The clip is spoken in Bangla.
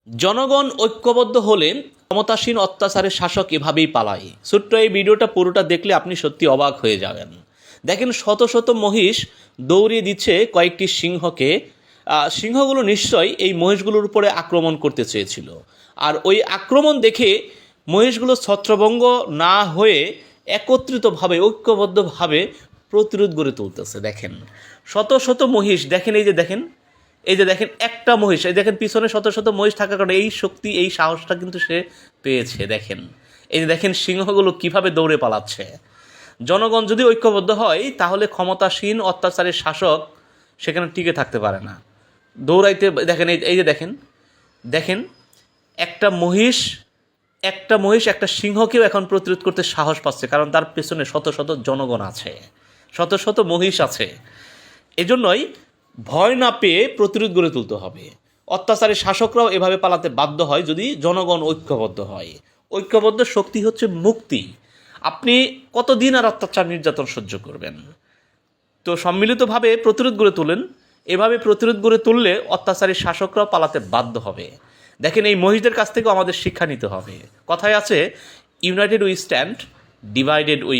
জনগণ ঐক্যবদ্ধ হলে ক্ষমতাসীন অত্যাচারের শাসক এভাবেই পালায়। ছোট্ট এই ভিডিওটা পুরোটা দেখলে আপনি সত্যি অবাক হয়ে যাবেন। দেখেন, শত শত মহিষ দৌড়িয়ে দিচ্ছে কয়েকটি সিংহকে। সিংহগুলো নিশ্চয়ই এই মহিষগুলোর উপরে আক্রমণ করতে চেয়েছিল, আর ওই আক্রমণ দেখে মহিষগুলো ছত্রভঙ্গ না হয়ে একত্রিতভাবে ঐক্যবদ্ধভাবে প্রতিরোধ গড়ে তুলতেছে। দেখেন, শত শত মহিষ, দেখেন এই যে দেখেন, এই যে দেখেন একটা মহিষ, এই দেখেন পিছনে শত শত মহিষ থাকার কারণে এই শক্তি, এই সাহসটা কিন্তু সে পেয়েছে। দেখেন, এই যে দেখেন সিংহগুলো কিভাবে দৌড়ে পালাচ্ছে। জনগণ যদি ঐক্যবদ্ধ হয় তাহলে ক্ষমতাসীন অত্যাচারের শাসক সেখানে টিকে থাকতে পারে না। দৌড়াইতে দেখেন, এই যে দেখেন দেখেন একটা মহিষ একটা সিংহকেও এখন প্রতিরোধ করতে সাহস পাচ্ছে, কারণ তার পেছনে শত শত জনগণ আছে, শত শত মহিষ আছে। এজন্যই ভয় না পেয়ে প্রতিরোধ গড়ে তুলতে হবে। অত্যাচারের শাসকরাও এভাবে পালাতে বাধ্য হয় যদি জনগণ ঐক্যবদ্ধ হয়। ঐক্যবদ্ধ শক্তি হচ্ছে মুক্তি। আপনি কতদিন আর অত্যাচার নির্যাতন সহ্য করবেন? তো সম্মিলিতভাবে প্রতিরোধ গড়ে তোলেন। এভাবে প্রতিরোধ গড়ে তুললে অত্যাচারী শাসকরাও পালাতে বাধ্য হবে। দেখেন, এই মহিষদের কাছ থেকেও আমাদের শিক্ষা নিতে হবে। কথায় আছে, United we stand, divided we